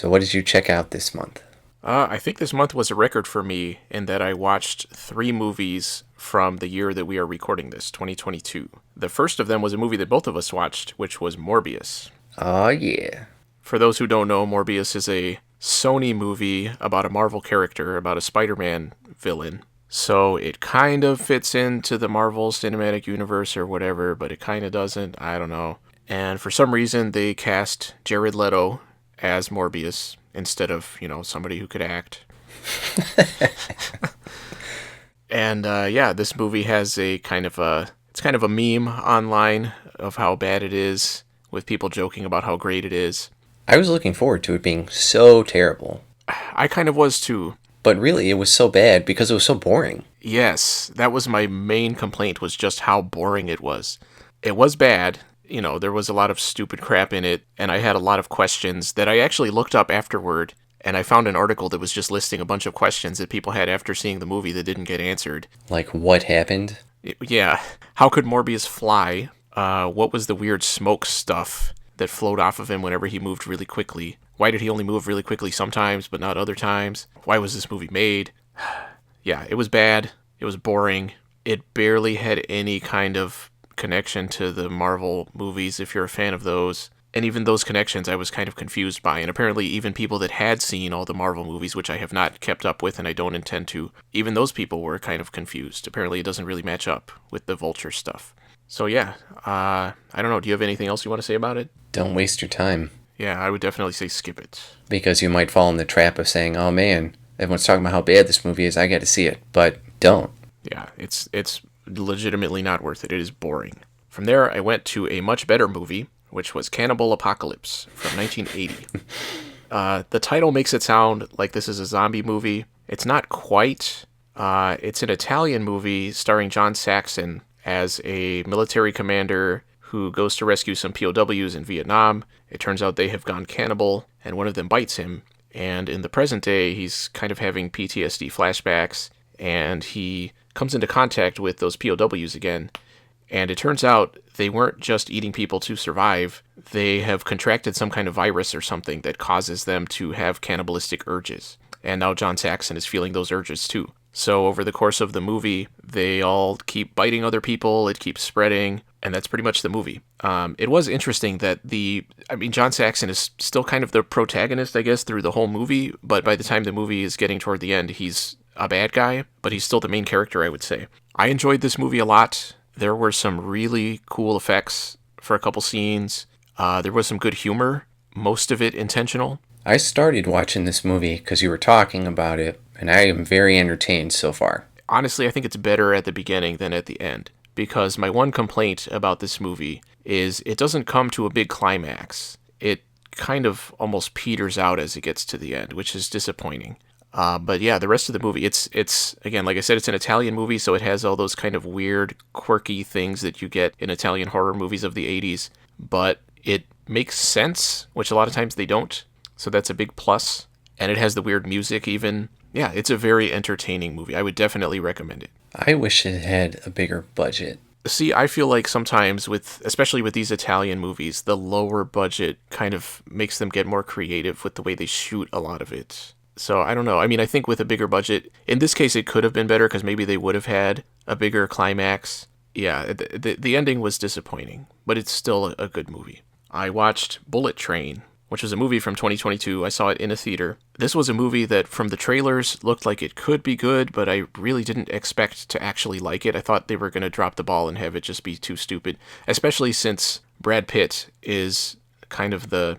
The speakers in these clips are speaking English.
So what did you check out this month? I think this month was a record for me in that I watched 3 movies from the year that we are recording this, 2022. The first of them was a movie that both of us watched, which was Morbius. Oh, yeah. For those who don't know, Morbius is a Sony movie about a Marvel character, about a Spider-Man villain. So it kind of fits into the Marvel Cinematic Universe or whatever, but it kind of doesn't. I don't know. And for some reason, they cast Jared Leto as Morbius instead of, somebody who could act. And yeah, this movie has it's kind of a meme online of how bad it is, with people joking about how great it is. I was looking forward to it being so terrible. I kind of was too. But really, it was so bad because it was so boring. Yes, that was my main complaint, was just how boring it was. It was bad. There was a lot of stupid crap in it, and I had a lot of questions that I actually looked up afterward, and I found an article that was just listing a bunch of questions that people had after seeing the movie that didn't get answered. Like, what happened? Yeah. How could Morbius fly? What was the weird smoke stuff that flowed off of him whenever he moved really quickly? Why did he only move really quickly sometimes, but not other times? Why was this movie made? Yeah, it was bad. It was boring. It barely had any kind of connection to the Marvel movies, if you're a fan of those. And even those connections I was kind of confused by. And apparently even people that had seen all the Marvel movies, which I have not kept up with and I don't intend to, even those people were kind of confused. Apparently it doesn't really match up with the Vulture stuff. So yeah, I don't know. Do you have anything else you want to say about it? Don't waste your time. Yeah, I would definitely say skip it. Because you might fall in the trap of saying, oh man, everyone's talking about how bad this movie is, I gotta see it. But don't. Yeah, it's legitimately not worth it. It is boring. From there, I went to a much better movie, which was Cannibal Apocalypse from 1980. The title makes it sound like this is a zombie movie. It's not quite. It's an Italian movie starring John Saxon as a military commander who goes to rescue some POWs in Vietnam. It turns out they have gone cannibal, and one of them bites him. And in the present day, he's kind of having PTSD flashbacks, and he comes into contact with those POWs again. And it turns out they weren't just eating people to survive. They have contracted some kind of virus or something that causes them to have cannibalistic urges. And now John Saxon is feeling those urges too. So over the course of the movie, they all keep biting other people, it keeps spreading, and that's pretty much the movie. It was interesting that John Saxon is still kind of the protagonist, I guess, through the whole movie, but by the time the movie is getting toward the end, he's a bad guy, but he's still the main character, I would say. I enjoyed this movie a lot. There were some really cool effects for a couple scenes. There was some good humor, most of it intentional. I started watching this movie because you were talking about it, and I am very entertained so far. Honestly, I think it's better at the beginning than at the end, because my one complaint about this movie is it doesn't come to a big climax. It kind of almost peters out as it gets to the end, which is disappointing. But yeah, the rest of the movie, it's again, like I said, it's an Italian movie, so it has all those kind of weird, quirky things that you get in Italian horror movies of the 80s, but it makes sense, which a lot of times they don't, so that's a big plus. And it has the weird music even. Yeah, it's a very entertaining movie. I would definitely recommend it. I wish it had a bigger budget. See, I feel like sometimes especially with these Italian movies, the lower budget kind of makes them get more creative with the way they shoot a lot of it. So I don't know. I think with a bigger budget, in this case it could have been better because maybe they would have had a bigger climax. Yeah, the ending was disappointing, but it's still a good movie. I watched Bullet Train, which was a movie from 2022. I saw it in a theater. This was a movie that from the trailers looked like it could be good, but I really didn't expect to actually like it. I thought they were going to drop the ball and have it just be too stupid, especially since Brad Pitt is kind of the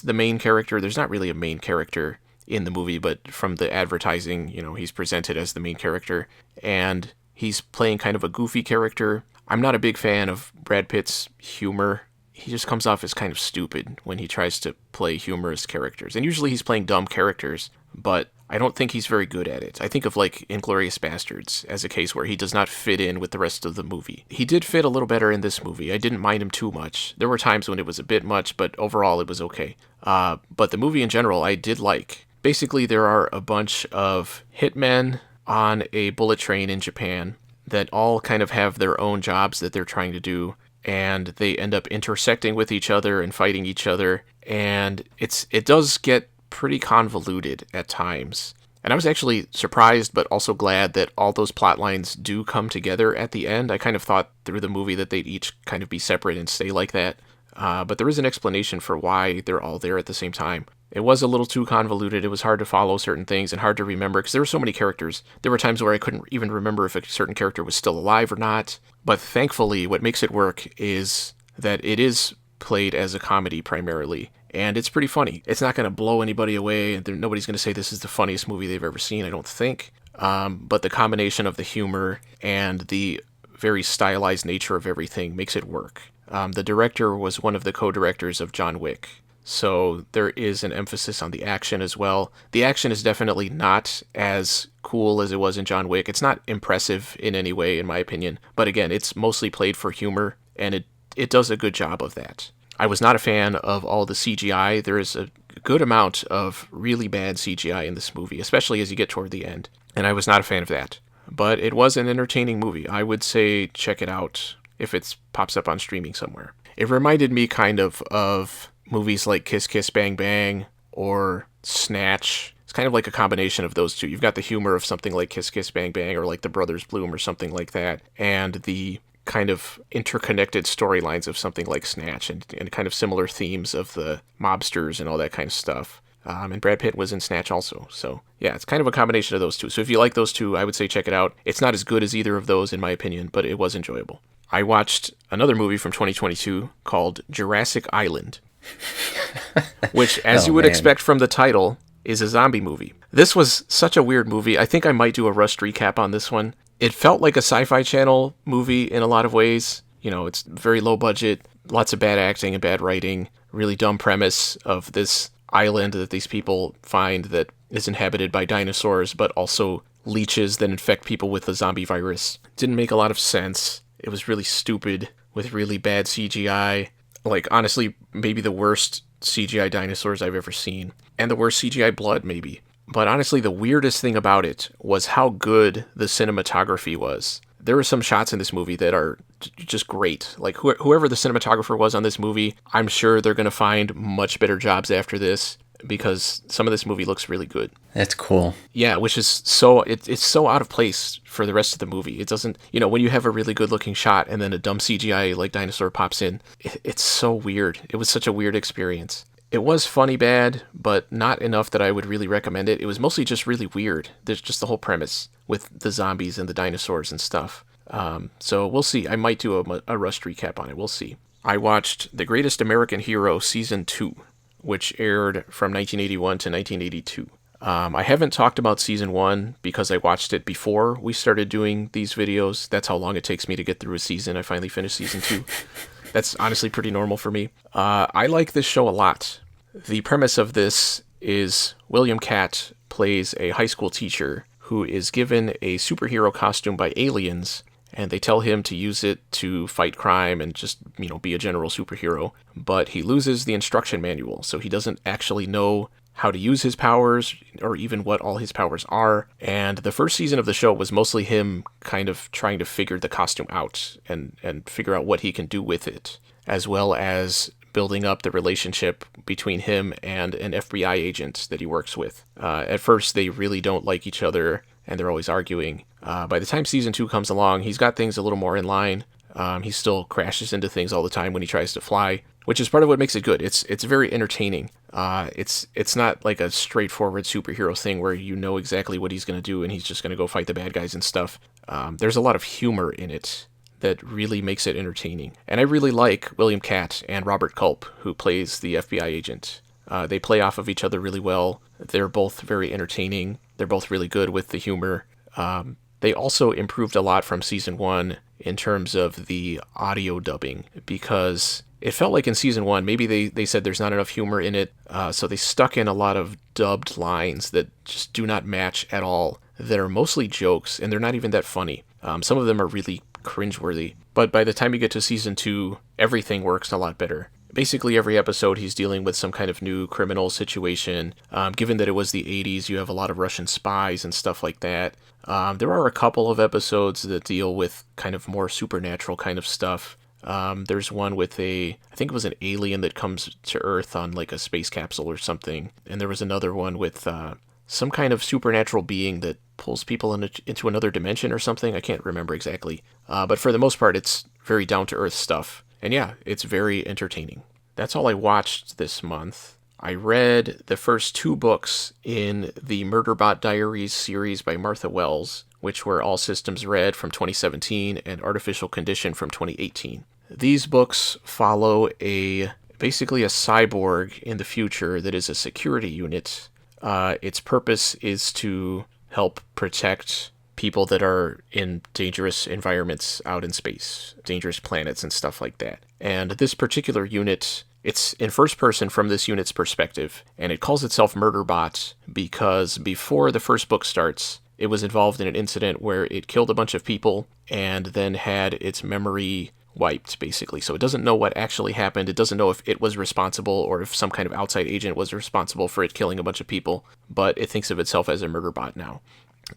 main character. There's not really a main character in the movie, but from the advertising, he's presented as the main character, and he's playing kind of a goofy character. I'm not a big fan of Brad Pitt's humor. He just comes off as kind of stupid when he tries to play humorous characters. And usually he's playing dumb characters, but I don't think he's very good at it. I think of like Inglourious Bastards as a case where he does not fit in with the rest of the movie. He did fit a little better in this movie. I didn't mind him too much. There were times when it was a bit much, but overall it was okay. But the movie in general I did like. Basically, there are a bunch of hitmen on a bullet train in Japan that all kind of have their own jobs that they're trying to do, and they end up intersecting with each other and fighting each other. And it does get pretty convoluted at times. And I was actually surprised, but also glad that all those plot lines do come together at the end. I kind of thought through the movie that they'd each kind of be separate and stay like that. But there is an explanation for why they're all there at the same time. It was a little too convoluted. It was hard to follow certain things and hard to remember because there were so many characters. There were times where I couldn't even remember if a certain character was still alive or not. But thankfully, what makes it work is that it is played as a comedy primarily. And it's pretty funny. It's not going to blow anybody away. Nobody's going to say this is the funniest movie they've ever seen, I don't think. But the combination of the humor and the very stylized nature of everything makes it work. The director was one of the co-directors of John Wick. So there is an emphasis on the action as well. The action is definitely not as cool as it was in John Wick. It's not impressive in any way, in my opinion. But again, it's mostly played for humor, and it does a good job of that. I was not a fan of all the CGI. There is a good amount of really bad CGI in this movie, especially as you get toward the end. And I was not a fan of that. But it was an entertaining movie. I would say check it out if it pops up on streaming somewhere. It reminded me kind of movies like Kiss Kiss Bang Bang or Snatch. It's kind of like a combination of those two. You've got the humor of something like Kiss Kiss Bang Bang or like The Brothers Bloom or something like that, and the kind of interconnected storylines of something like Snatch and kind of similar themes of the mobsters and all that kind of stuff. And Brad Pitt was in Snatch also. So yeah, it's kind of a combination of those two. So if you like those two, I would say check it out. It's not as good as either of those in my opinion, but it was enjoyable. I watched another movie from 2022 called Jurassic Island, which, as you would expect from the title, is a zombie movie. This was such a weird movie. I think I might do a rushed recap on this one. It felt like a Sci-Fi Channel movie in a lot of ways. You know, it's very low budget, lots of bad acting and bad writing, really dumb premise of this island that these people find that is inhabited by dinosaurs, but also leeches that infect people with the zombie virus. Didn't make a lot of sense. It was really stupid with really bad CGI. Like, honestly, maybe the worst CGI dinosaurs I've ever seen. And the worst CGI blood, maybe. But honestly, the weirdest thing about it was how good the cinematography was. There are some shots in this movie that are just great. Like, whoever the cinematographer was on this movie, I'm sure they're going to find much better jobs after this, because some of this movie looks really good. That's cool. Yeah, which is so, it's so out of place for the rest of the movie. It doesn't, you know, when you have a really good looking shot and then a dumb CGI like dinosaur pops in, it's so weird. It was such a weird experience. It was funny bad, but not enough that I would really recommend it. It was mostly just really weird. There's just the whole premise with the zombies and the dinosaurs and stuff. So we'll see. I might do a rushed recap on it. We'll see. I watched The Greatest American Hero Season 2, which aired from 1981 to 1982. I haven't talked about Season 1 because I watched it before we started doing these videos. That's how long it takes me to get through a season. I finally finished Season 2. That's honestly pretty normal for me. I like this show a lot. The premise of this is William Catt plays a high school teacher who is given a superhero costume by aliens, and they tell him to use it to fight crime and just, you know, be a general superhero. But he loses the instruction manual, so he doesn't actually know how to use his powers or even what all his powers are. And the first season of the show was mostly him kind of trying to figure the costume out and figure out what he can do with it, as well as building up the relationship between him and an FBI agent that he works with. At first, they really don't like each other, and they're always arguing. By the time Season 2 comes along, he's got things a little more in line. He still crashes into things all the time when he tries to fly, which is part of what makes it good. It's very entertaining. It's not like a straightforward superhero thing where you know exactly what he's going to do and he's just going to go fight the bad guys and stuff. There's a lot of humor in it that really makes it entertaining. And I really like William Catt and Robert Culp, who plays the FBI agent. They play off of each other really well. They're both very entertaining. They're both really good with the humor. They also improved a lot from Season 1 in terms of the audio dubbing, because it felt like in Season 1, maybe they said there's not enough humor in it, so they stuck in a lot of dubbed lines that just do not match at all, that are mostly jokes, and they're not even that funny. Some of them are really cringeworthy, but by the time you get to Season 2, everything works a lot better. Basically, every episode he's dealing with some kind of new criminal situation. Given that it was the 80s, you have a lot of Russian spies and stuff like that. There are a couple of episodes that deal with kind of more supernatural kind of stuff. There's one with I think it was an alien that comes to Earth on like a space capsule or something. And there was another one with some kind of supernatural being that pulls people into another dimension or something. I can't remember exactly. But for the most part, it's very down-to-earth stuff. And yeah, it's very entertaining. That's all I watched this month. I read the first 2 books in the Bot Diaries series by Martha Wells, which were All Systems Red from 2017 and Artificial Condition from 2018. These books follow basically a cyborg in the future that is a security unit. Its purpose is to help protect people that are in dangerous environments out in space, dangerous planets and stuff like that. And this particular unit, it's in first person from this unit's perspective, and it calls itself Murderbot because before the first book starts, it was involved in an incident where it killed a bunch of people and then had its memory wiped, basically. So it doesn't know what actually happened. It doesn't know if it was responsible or if some kind of outside agent was responsible for it killing a bunch of people, but it thinks of itself as a Murderbot now.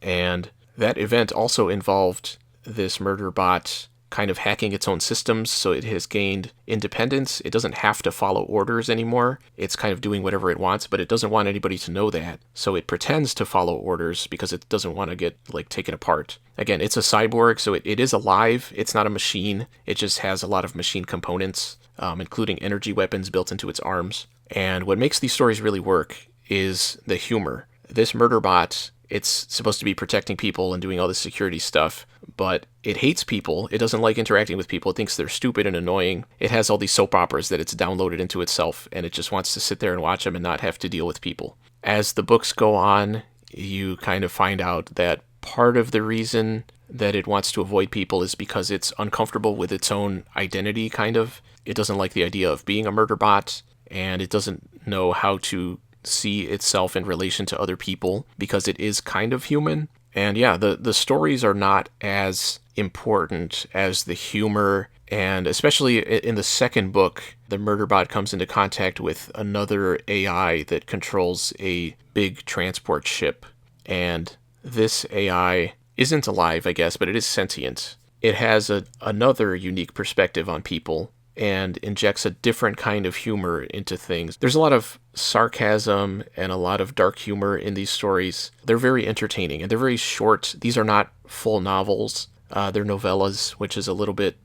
And that event also involved this Murderbot kind of hacking its own systems, so it has gained independence. It doesn't have to follow orders anymore. It's kind of doing whatever it wants, but it doesn't want anybody to know that. So it pretends to follow orders because it doesn't want to get taken apart. Again, it's a cyborg, so it is alive. It's not a machine. It just has a lot of machine components, including energy weapons built into its arms. And what makes these stories really work is the humor. This Murderbot, it's supposed to be protecting people and doing all this security stuff, but it hates people. It doesn't like interacting with people. It thinks they're stupid and annoying. It has all these soap operas that it's downloaded into itself, and it just wants to sit there and watch them and not have to deal with people. As the books go on, you kind of find out that part of the reason that it wants to avoid people is because it's uncomfortable with its own identity, kind of. It doesn't like the idea of being a Murderbot, and it doesn't know how to see itself in relation to other people because it is kind of human. And yeah, the stories are not as important as the humor, and especially in the second book, the Murderbot comes into contact with another AI that controls a big transport ship. And this AI isn't alive, I guess, but it is sentient. It has another unique perspective on people and injects a different kind of humor into things. There's a lot of sarcasm and a lot of dark humor in these stories. They're very entertaining, and they're very short. These are not full novels. They're novellas, which is a little bit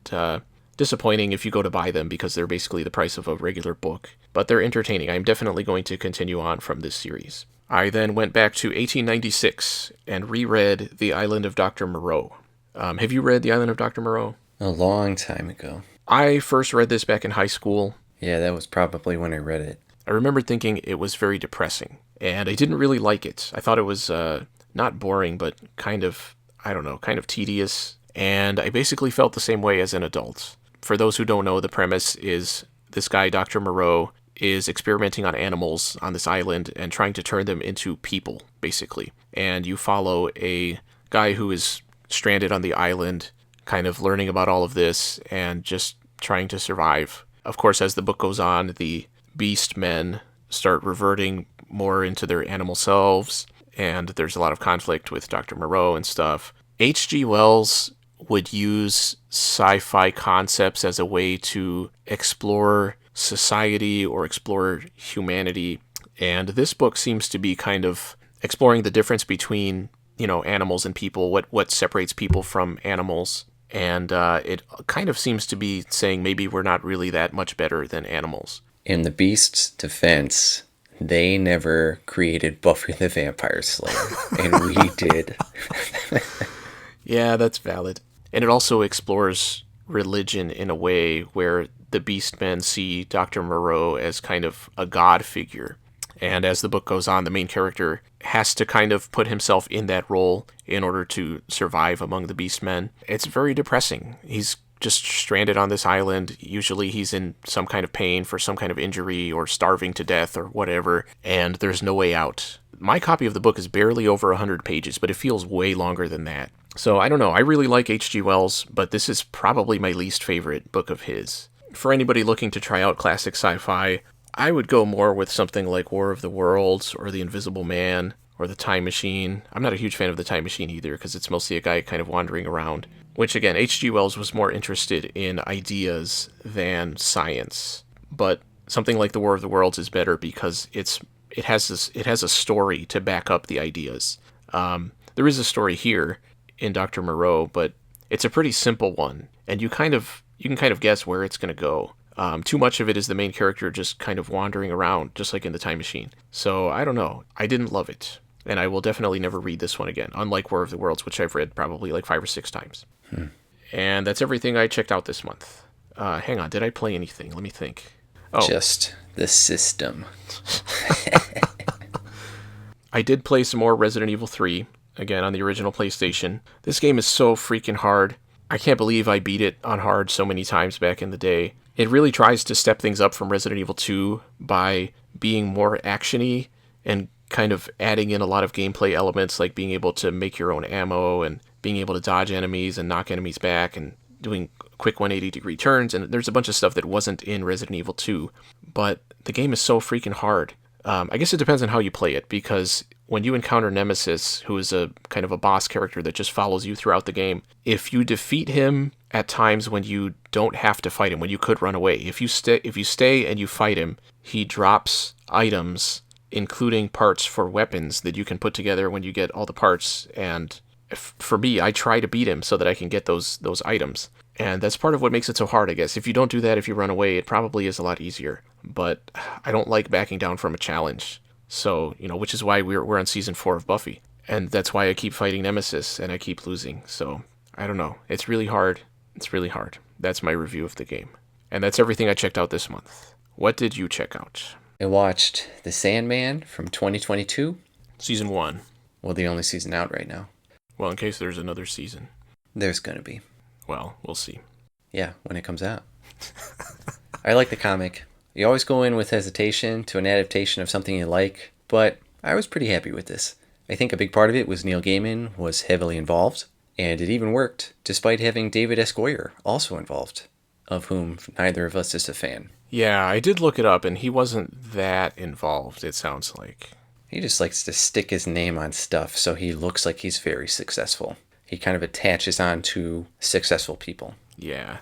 disappointing if you go to buy them because they're basically the price of a regular book. But they're entertaining. I'm definitely going to continue on from this series. I then went back to 1896 and reread The Island of Dr. Moreau. Have you read The Island of Dr. Moreau? A long time ago. I first read this back in high school. Yeah, that was probably when I read it. I remember thinking it was very depressing, and I didn't really like it. I thought it was not boring, but kind of tedious, and I basically felt the same way as an adult. For those who don't know, the premise is this guy, Dr. Moreau, is experimenting on animals on this island and trying to turn them into people, basically. And you follow a guy who is stranded on the island, kind of learning about all of this and just trying to survive. Of course, as the book goes on, the beast men start reverting more into their animal selves, and there's a lot of conflict with Dr. Moreau and stuff. H.G. Wells would use sci-fi concepts as a way to explore society or explore humanity, and this book seems to be kind of exploring the difference between, animals and people, what separates people from animals. And it kind of seems to be saying maybe we're not really that much better than animals. In the Beast's defense, they never created Buffy the Vampire Slayer, and we did. Yeah, that's valid. And it also explores religion in a way where the Beastmen see Dr. Moreau as kind of a god figure. And as the book goes on, the main character has to kind of put himself in that role in order to survive among the Beastmen. It's very depressing. He's just stranded on this island. Usually he's in some kind of pain for some kind of injury or starving to death or whatever, and there's no way out. My copy of the book is barely over 100 pages, but it feels way longer than that. So I don't know. I really like H.G. Wells, but this is probably my least favorite book of his. For anybody looking to try out classic sci-fi, I would go more with something like War of the Worlds or The Invisible Man or The Time Machine. I'm not a huge fan of The Time Machine either, because it's mostly a guy kind of wandering around. Which, again, H.G. Wells was more interested in ideas than science. But something like The War of the Worlds is better because it has a story to back up the ideas. There is a story here in Dr. Moreau, but it's a pretty simple one, and you can kind of guess where it's going to go. Too much of it is the main character just kind of wandering around, just like in The Time Machine. So, I don't know. I didn't love it. And I will definitely never read this one again, unlike War of the Worlds, which I've read probably like 5 or 6 times. And that's everything I checked out this month. Hang on, did I play anything? Let me think. Oh, Just the system. I did play some more Resident Evil 3, again on the original PlayStation. This game is so freaking hard. I can't believe I beat it on hard so many times back in the day. It really tries to step things up from Resident Evil 2 by being more action-y and kind of adding in a lot of gameplay elements like being able to make your own ammo and being able to dodge enemies and knock enemies back and doing quick 180-degree turns. And there's a bunch of stuff that wasn't in Resident Evil 2. But the game is so freaking hard. I guess it depends on how you play it, because when you encounter Nemesis, who is a kind of a boss character that just follows you throughout the game, if you defeat him at times when you don't have to fight him, when you could run away, if you stay and you fight him, he drops items, including parts for weapons that you can put together when you get all the parts. And for me, I try to beat him so that I can get those items. And that's part of what makes it so hard, I guess. If you don't do that, if you run away, it probably is a lot easier. But I don't like backing down from a challenge. So, which is why we're on season 4 of Buffy. And that's why I keep fighting Nemesis and I keep losing. So, I don't know. It's really hard. It's really hard. That's my review of the game. And that's everything I checked out this month. What did you check out? I watched The Sandman from 2022. Season 1. Well, the only season out right now. Well, in case there's another season. There's gonna be. Well, we'll see. Yeah, when it comes out. I like the comic. You always go in with hesitation to an adaptation of something you like, but I was pretty happy with this. I think a big part of it was Neil Gaiman was heavily involved, and it even worked, despite having David S. Goyer also involved, of whom neither of us is a fan. Yeah, I did look it up, and he wasn't that involved, it sounds like. He just likes to stick his name on stuff so he looks like he's very successful. He kind of attaches on to successful people. Yeah.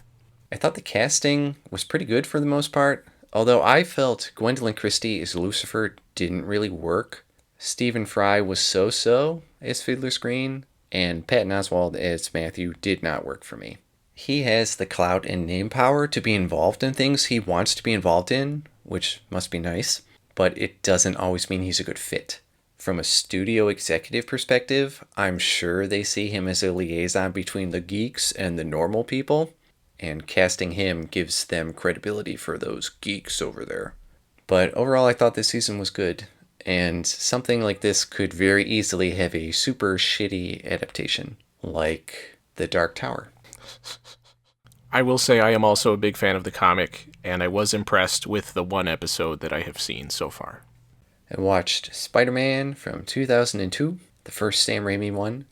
I thought the casting was pretty good for the most part, although I felt Gwendolyn Christie as Lucifer didn't really work. Stephen Fry was so-so as Fiddler's Green, and Patton Oswalt as Matthew did not work for me. He has the clout and name power to be involved in things he wants to be involved in, which must be nice, but it doesn't always mean he's a good fit. From a studio executive perspective, I'm sure they see him as a liaison between the geeks and the normal people, and casting him gives them credibility for those geeks over there. But overall, I thought this season was good, and something like this could very easily have a super shitty adaptation, like The Dark Tower. I will say I am also a big fan of the comic, and I was impressed with the one episode that I have seen so far. I watched Spider-Man from 2002, the first Sam Raimi one.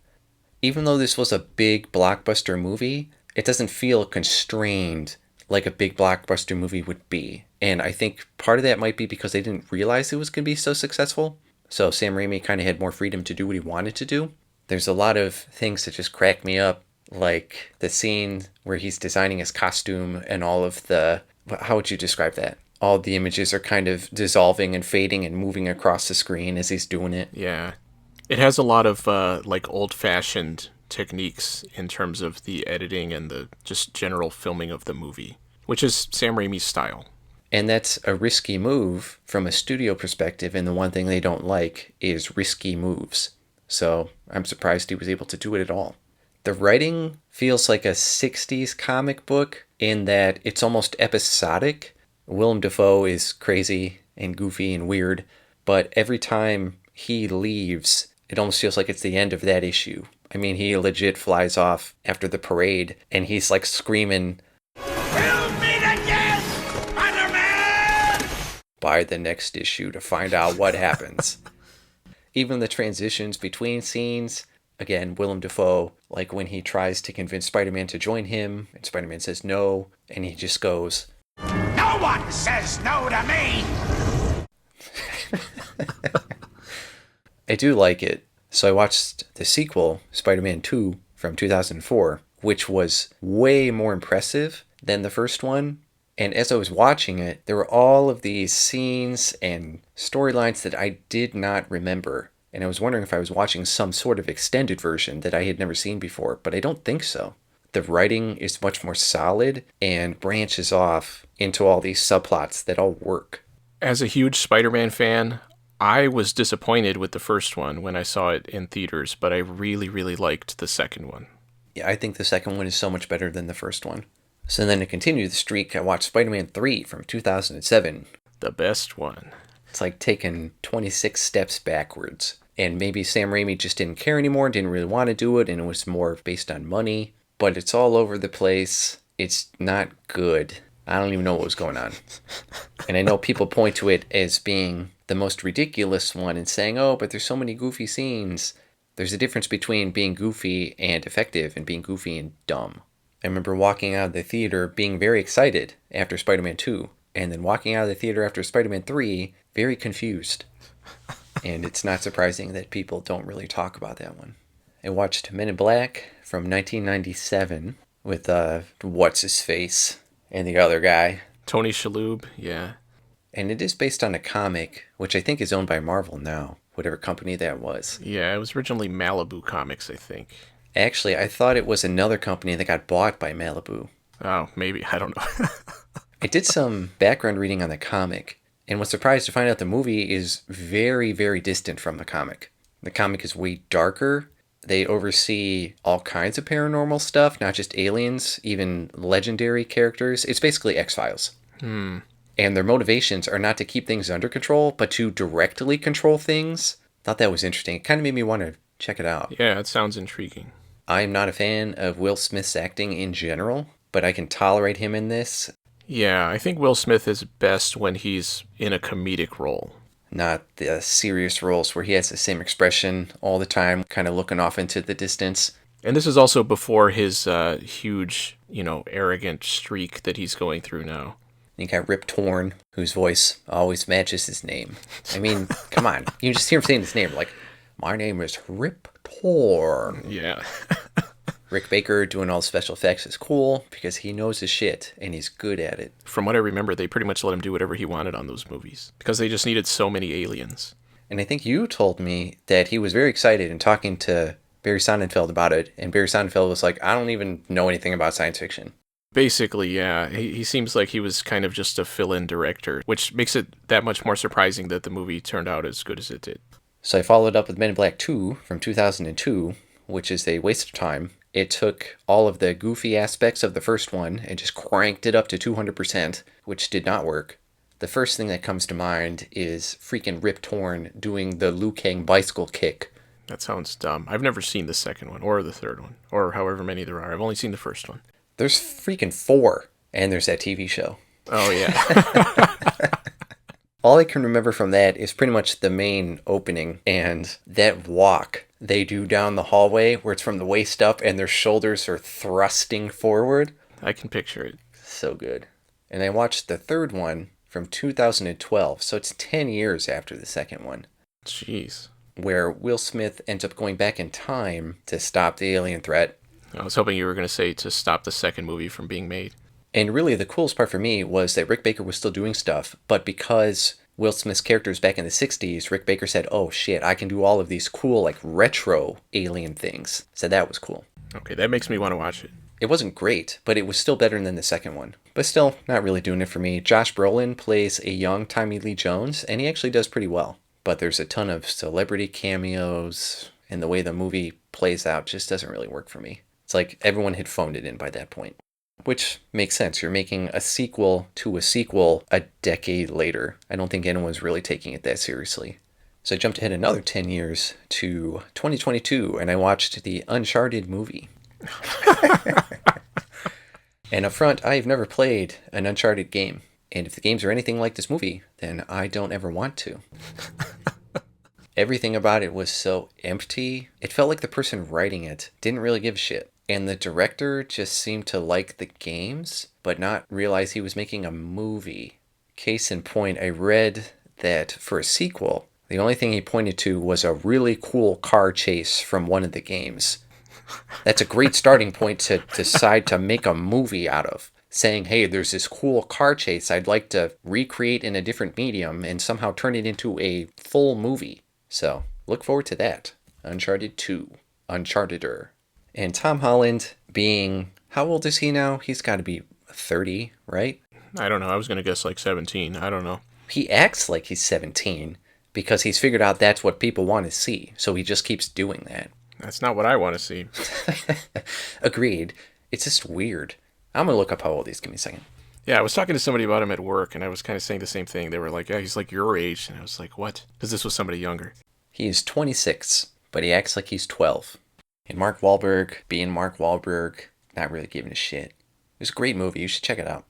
Even though this was a big blockbuster movie, it doesn't feel constrained like a big blockbuster movie would be. And I think part of that might be because they didn't realize it was going to be so successful. So Sam Raimi kind of had more freedom to do what he wanted to do. There's a lot of things that just crack me up, like the scene where he's designing his costume and all of the... How would you describe that? All the images are kind of dissolving and fading and moving across the screen as he's doing it. Yeah. It has a lot of like old-fashioned techniques in terms of the editing and the just general filming of the movie, which is Sam Raimi's style. And that's a risky move from a studio perspective, and the one thing they don't like is risky moves. So I'm surprised he was able to do it at all. The writing feels like a 60s comic book in that it's almost episodic. Willem Dafoe is crazy and goofy and weird, but every time he leaves, it almost feels like it's the end of that issue. I mean, he legit flies off after the parade, and he's like screaming, "We'll meet again, Spider-Man!" by the next issue to find out what happens. Even the transitions between scenes, again, Willem Dafoe, like when he tries to convince Spider-Man to join him, and Spider-Man says no, and he just goes, "No one says no to me!" I do like it. So I watched the sequel, Spider-Man 2 from 2004, which was way more impressive than the first one. And as I was watching it, there were all of these scenes and storylines that I did not remember. And I was wondering if I was watching some sort of extended version that I had never seen before, but I don't think so. The writing is much more solid and branches off into all these subplots that all work. As a huge Spider-Man fan, I was disappointed with the first one when I saw it in theaters, but I really, really liked the second one. Yeah, I think the second one is so much better than the first one. So then to continue the streak, I watched Spider-Man 3 from 2007. The best one. It's like taking 26 steps backwards. And maybe Sam Raimi just didn't care anymore, didn't really want to do it, and it was more based on money. But it's all over the place. It's not good. I don't even know what was going on. And I know people point to it as being the most ridiculous one and saying, oh, but there's so many goofy scenes. There's a difference between being goofy and effective and being goofy and dumb. I remember walking out of the theater being very excited after Spider-Man 2, and then walking out of the theater after Spider-Man 3 very confused. And it's not surprising that people don't really talk about that one. I watched Men in Black from 1997 with what's-his-face and the other guy. Tony Shalhoub, yeah. And it is based on a comic, which I think is owned by Marvel now, whatever company that was. Yeah, it was originally Malibu Comics, I think. Actually, I thought it was another company that got bought by Malibu. Oh, maybe. I don't know. I did some background reading on the comic, and was surprised to find out the movie is very, very distant from the comic. The comic is way darker. They oversee all kinds of paranormal stuff, not just aliens, even legendary characters. It's basically X-Files. And their motivations are not to keep things under control, but to directly control things. Thought that was interesting. It kind of made me want to check it out. Yeah, it sounds intriguing. I'm not a fan of Will Smith's acting in general, but I can tolerate him in this. Yeah, I think Will Smith is best when he's in a comedic role. Not the serious roles where he has the same expression all the time, kind of looking off into the distance. And this is also before his huge, arrogant streak that he's going through now. You got Rip Torn, whose voice always matches his name. I mean, come on. You just hear him saying his name, like, my name is Rip Torn. Yeah. Rick Baker doing all the special effects is cool because he knows his shit and he's good at it. From what I remember, they pretty much let him do whatever he wanted on those movies because they just needed so many aliens. And I think you told me that he was very excited in talking to Barry Sonnenfeld about it, and Barry Sonnenfeld was like, I don't even know anything about science fiction. Basically, yeah. He seems like he was kind of just a fill-in director, which makes it that much more surprising that the movie turned out as good as it did. So I followed up with Men in Black 2 from 2002, which is a waste of time. It took all of the goofy aspects of the first one and just cranked it up to 200%, which did not work. The first thing that comes to mind is freaking Rip Torn doing the Liu Kang bicycle kick. That sounds dumb. I've never seen the second one or the third one, or however many there are. I've only seen the first one. There's freaking 4, and there's that TV show. Oh, yeah. All I can remember from that is pretty much the main opening and that walk they do down the hallway where it's from the waist up and their shoulders are thrusting forward. I can picture it. So good. And I watched the third one from 2012, so it's 10 years after the second one. Jeez. Where Will Smith ends up going back in time to stop the alien threat. I was hoping you were going to say to stop the second movie from being made. And really the coolest part for me was that Rick Baker was still doing stuff, but because Will Smith's character is back in the 60s, Rick Baker said, oh shit, I can do all of these cool, like, retro alien things. So that was cool. Okay, that makes me want to watch it. It wasn't great, but it was still better than the second one. But still, not really doing it for me. Josh Brolin plays a young Tommy Lee Jones, and he actually does pretty well. But there's a ton of celebrity cameos, and the way the movie plays out just doesn't really work for me. It's like everyone had phoned it in by that point. Which makes sense. You're making a sequel to a sequel a decade later. I don't think anyone's really taking it that seriously. So I jumped ahead another 10 years to 2022, and I watched the Uncharted movie. And up front, I've never played an Uncharted game. And if the games are anything like this movie, then I don't ever want to. Everything about it was so empty. It felt like the person writing it didn't really give a shit. And the director just seemed to like the games, but not realize he was making a movie. Case in point, I read that for a sequel, The only thing he pointed to was a really cool car chase from one of the games. That's a great starting point to decide to make a movie out of. Saying, hey, there's this cool car chase I'd like to recreate in a different medium and somehow turn it into a full movie. So, look forward to that. Uncharted 2. Uncharteder. And Tom Holland being, how old is he now? He's got to be 30, right? I don't know. I was going to guess like 17. I don't know. He acts like he's 17 because he's figured out that's what people want to see. So he just keeps doing that. That's not what I want to see. Agreed. It's just weird. I'm going to look up how old he is. Give me a second. Yeah, I was talking to somebody about him at work, and I was kind of saying the same thing. They were like, yeah, he's like your age. And I was like, what? Because this was somebody younger. He is 26, but he acts like he's 12. And Mark Wahlberg, being Mark Wahlberg, not really giving a shit. It was a great movie. You should check it out.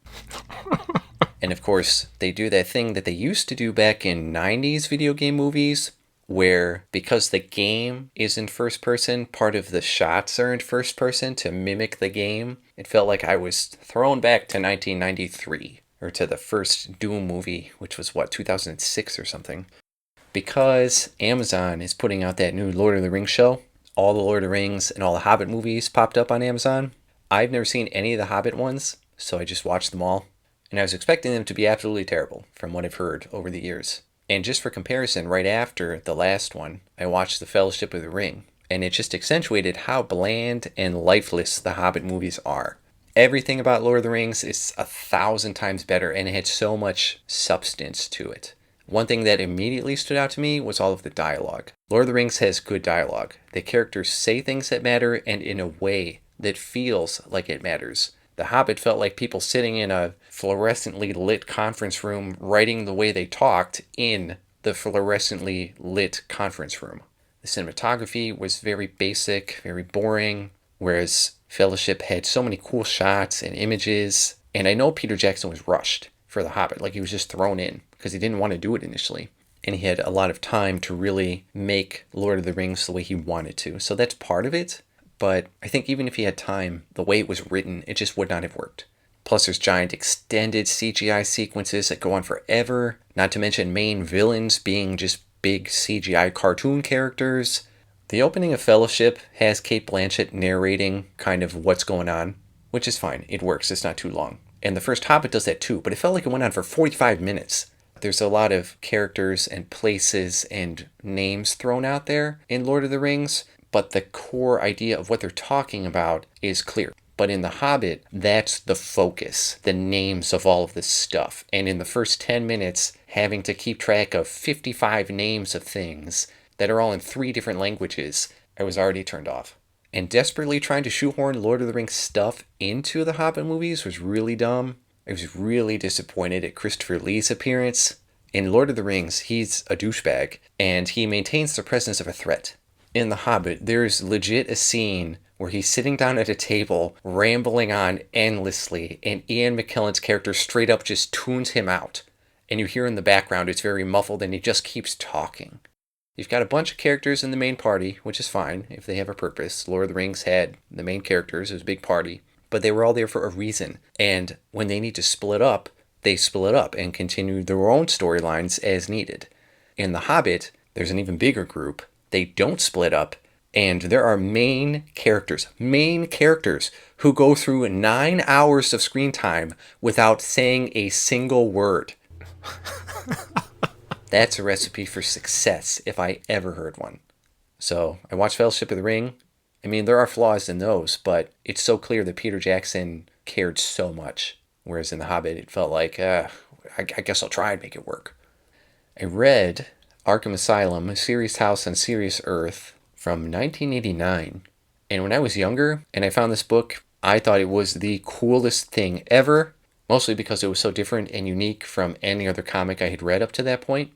And of course, they do that thing that they used to do back in 90s video game movies, where because the game is in first person, part of the shots are in first person to mimic the game. It felt like I was thrown back to 1993, or to the first Doom movie, which was, 2006 or something. Because Amazon is putting out that new Lord of the Rings show, all the Lord of the Rings and all the Hobbit movies popped up on Amazon. I've never seen any of the Hobbit ones, so I just watched them all. And I was expecting them to be absolutely terrible, from what I've heard over the years. And just for comparison, right after the last one, I watched The Fellowship of the Ring, and it just accentuated how bland and lifeless the Hobbit movies are. Everything about Lord of the Rings is 1,000 times better, and it had so much substance to it. One thing that immediately stood out to me was all of the dialogue. Lord of the Rings has good dialogue. The characters say things that matter, and in a way that feels like it matters. The Hobbit felt like people sitting in a fluorescently lit conference room writing the way they talked in the fluorescently lit conference room. The cinematography was very basic, very boring, whereas Fellowship had so many cool shots and images. And I know Peter Jackson was rushed for The Hobbit, like he was just thrown in because he didn't want to do it initially. And he had a lot of time to really make Lord of the Rings the way he wanted to. So that's part of it. But I think even if he had time, the way it was written, it just would not have worked. Plus there's giant extended CGI sequences that go on forever, not to mention main villains being just big CGI cartoon characters. The opening of Fellowship has Cate Blanchett narrating kind of what's going on, which is fine. It works. It's not too long. And the first Hobbit does that too, but it felt like it went on for 45 minutes. There's a lot of characters and places and names thrown out there in Lord of the Rings, but the core idea of what they're talking about is clear. But in The Hobbit, that's the focus, the names of all of this stuff. And in the first 10 minutes, having to keep track of 55 names of things that are all in 3 different languages, I was already turned off. And desperately trying to shoehorn Lord of the Rings stuff into the Hobbit movies was really dumb. I was really disappointed at Christopher Lee's appearance. In Lord of the Rings, he's a douchebag, and he maintains the presence of a threat. In The Hobbit, there's legit a scene where he's sitting down at a table, rambling on endlessly, and Ian McKellen's character straight up just tunes him out. And you hear in the background it's very muffled, and he just keeps talking. You've got a bunch of characters in the main party, which is fine if they have a purpose. Lord of the Rings had the main characters, it was a big party, but they were all there for a reason. And when they need to split up, they split up and continue their own storylines as needed. In The Hobbit, there's an even bigger group. They don't split up, and there are main characters who go through 9 hours of screen time without saying a single word. That's a recipe for success if I ever heard one. So I watched Fellowship of the Ring. I mean, there are flaws in those, but it's so clear that Peter Jackson cared so much. Whereas in The Hobbit, it felt like, I guess I'll try and make it work. I read Arkham Asylum, A Serious House on Serious Earth from 1989. And when I was younger and I found this book, I thought it was the coolest thing ever, mostly because it was so different and unique from any other comic I had read up to that point.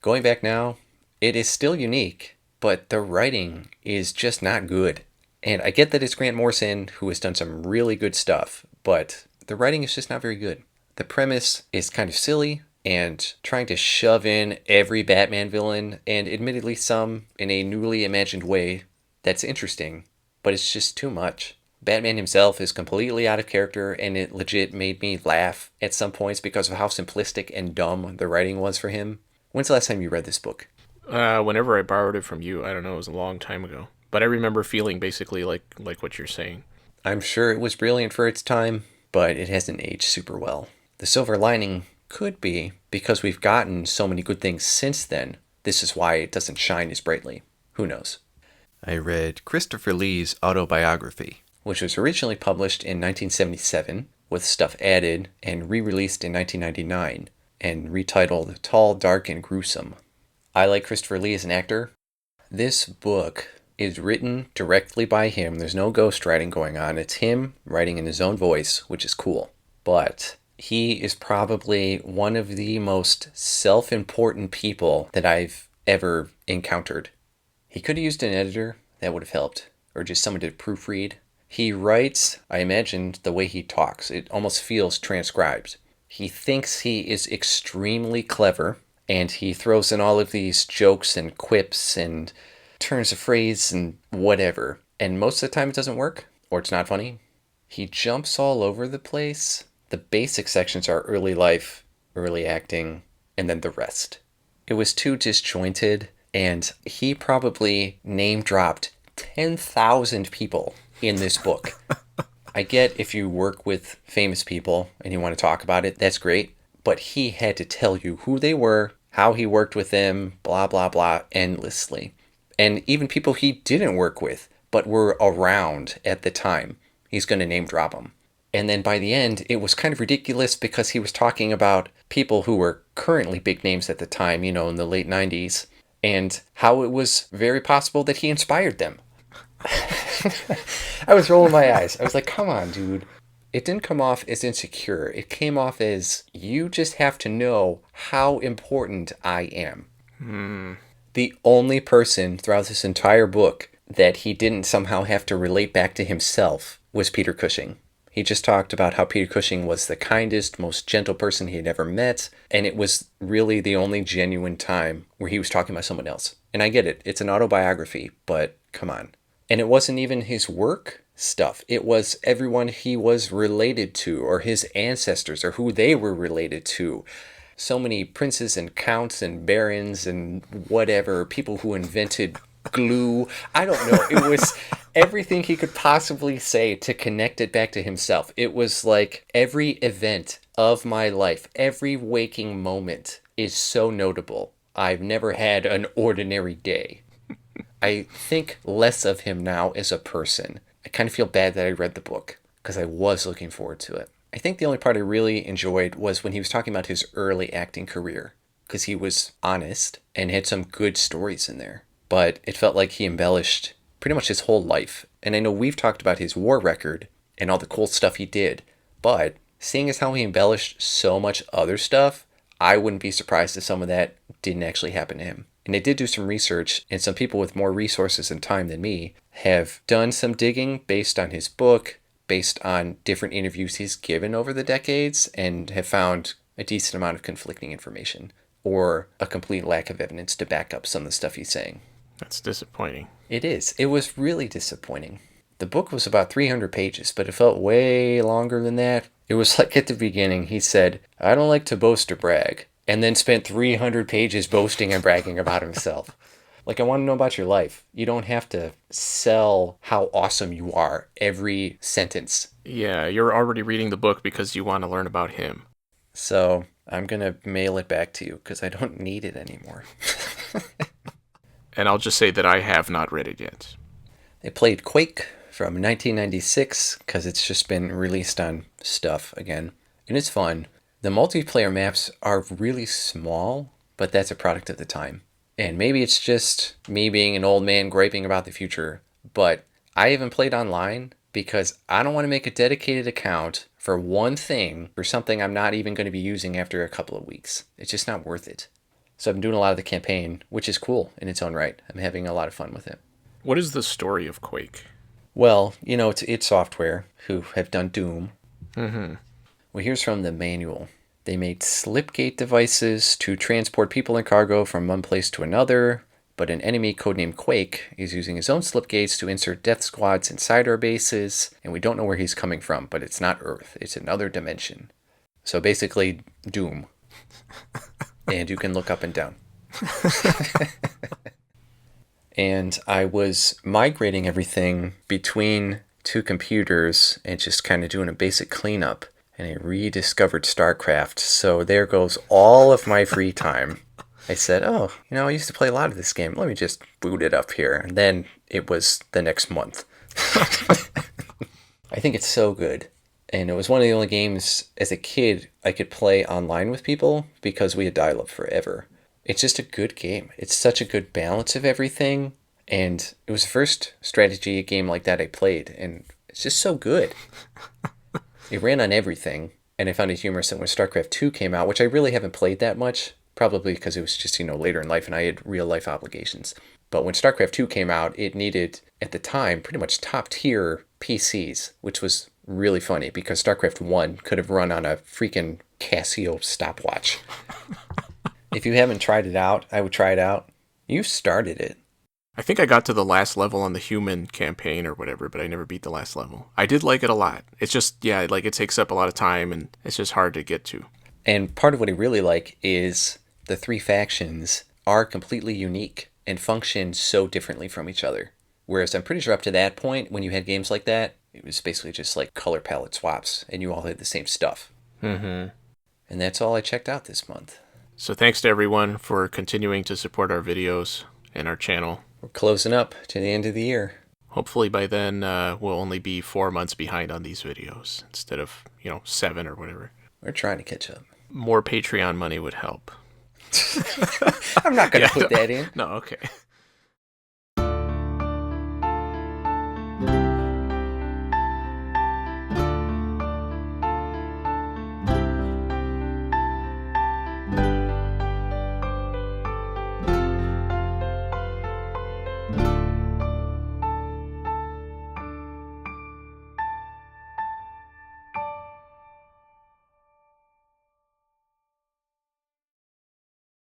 Going back now, it is still unique, but the writing is just not good. And I get that it's Grant Morrison, who has done some really good stuff, but the writing is just not very good. The premise is kind of silly, and trying to shove in every Batman villain, and admittedly some in a newly imagined way, that's interesting, but it's just too much. Batman himself is completely out of character, and it legit made me laugh at some points because of how simplistic and dumb the writing was for him. When's the last time you read this book? Whenever I borrowed it from you, I don't know, it was a long time ago. But I remember feeling basically like what you're saying. I'm sure it was brilliant for its time, but it hasn't aged super well. The silver lining could be because we've gotten so many good things since then, this is why it doesn't shine as brightly. Who knows? I read Christopher Lee's Autobiography, which was originally published in 1977 with stuff added and re-released in 1999 and retitled Tall, Dark, and Gruesome. I like Christopher Lee as an actor. This book is written directly by him. There's no ghostwriting going on. It's him writing in his own voice, which is cool. But he is probably one of the most self-important people that I've ever encountered. He could have used an editor. That would have helped. Or just someone to proofread. He writes, I imagine, the way he talks. It almost feels transcribed. He thinks he is extremely clever, and he throws in all of these jokes and quips and turns of phrase and whatever. And most of the time it doesn't work, or it's not funny. He jumps all over the place. The basic sections are early life, early acting, and then the rest. It was too disjointed, and he probably name-dropped 10,000 people in this book. I get if you work with famous people and you want to talk about it, that's great. But he had to tell you who they were, how he worked with them, blah, blah, blah, endlessly. And even people he didn't work with, but were around at the time, he's going to name drop them. And then by the end, it was kind of ridiculous because he was talking about people who were currently big names at the time, in the late 90s, and how it was very possible that he inspired them. I was rolling my eyes. I was like, come on, dude. It didn't come off as insecure. It came off as, you just have to know how important I am. The only person throughout this entire book that he didn't somehow have to relate back to himself was Peter Cushing. He just talked about how Peter Cushing was the kindest, most gentle person he had ever met, and it was really the only genuine time where he was talking about someone else. And I get it. It's an autobiography, but come on. And it wasn't even his work stuff. It was everyone he was related to, or his ancestors, or who they were related to. So many princes and counts and barons and whatever, people who invented glue. I don't know. It was everything he could possibly say to connect it back to himself. It was like every event of my life, every waking moment is so notable. I've never had an ordinary day. I think less of him now as a person. I kind of feel bad that I read the book because I was looking forward to it. I think the only part I really enjoyed was when he was talking about his early acting career because he was honest and had some good stories in there. But it felt like he embellished pretty much his whole life. And I know we've talked about his war record and all the cool stuff he did, but seeing as how he embellished so much other stuff, I wouldn't be surprised if some of that didn't actually happen to him. And I did do some research, and some people with more resources and time than me have done some digging based on his book, based on different interviews he's given over the decades, and have found a decent amount of conflicting information, or a complete lack of evidence to back up some of the stuff he's saying. That's disappointing. It is. It was really disappointing. The book was about 300 pages, but it felt way longer than that. It was like at the beginning, he said, I don't like to boast or brag, and then spent 300 pages boasting and bragging about himself. Like, I want to know about your life. You don't have to sell how awesome you are every sentence. Yeah, you're already reading the book because you want to learn about him. So I'm going to mail it back to you because I don't need it anymore. And I'll just say that I have not read it yet. They played Quake from 1996 because it's just been released on stuff again. And it's fun. The multiplayer maps are really small, but that's a product of the time. And maybe it's just me being an old man griping about the future, but I haven't played online because I don't want to make a dedicated account for one thing for something I'm not even going to be using after a couple of weeks. It's just not worth it. So I've been doing a lot of the campaign, which is cool in its own right. I'm having a lot of fun with it. What is the story of Quake? Well, it's id Software, who have done Doom. Mm-hmm. Well, here's from the manual. They made slipgate devices to transport people and cargo from one place to another, but an enemy codenamed Quake is using his own slipgates to insert death squads inside our bases, and we don't know where he's coming from, but it's not Earth. It's another dimension. So basically, Doom. And you can look up and down. And I was migrating everything between two computers and just kind of doing a basic cleanup. And I rediscovered Starcraft. So there goes all of my free time. I said, oh, I used to play a lot of this game. Let me just boot it up here. And then it was the next month. I think it's so good. And it was one of the only games as a kid I could play online with people because we had dial-up forever. It's just a good game. It's such a good balance of everything. And it was the first strategy game like that I played. And it's just so good. It ran on everything. And I found it humorous that when StarCraft 2 came out, which I really haven't played that much, probably because it was just, later in life and I had real life obligations. But when StarCraft 2 came out, it needed, at the time, pretty much top tier PCs, which was really funny because StarCraft 1 could have run on a freaking Casio stopwatch. If you haven't tried it out, I would try it out. You started it. I think I got to the last level on the human campaign or whatever, but I never beat the last level. I did like it a lot. It's just, it takes up a lot of time and it's just hard to get to. And part of what I really like is the three factions are completely unique and function so differently from each other. Whereas I'm pretty sure up to that point, when you had games like that, it was basically just like color palette swaps and you all had the same stuff. Mm-hmm. And that's all I checked out this month. So thanks to everyone for continuing to support our videos and our channel. We're closing up to the end of the year. Hopefully by then we'll only be 4 months behind on these videos instead of, 7 or whatever. We're trying to catch up. More Patreon money would help. I'm not going to put that in. No, okay.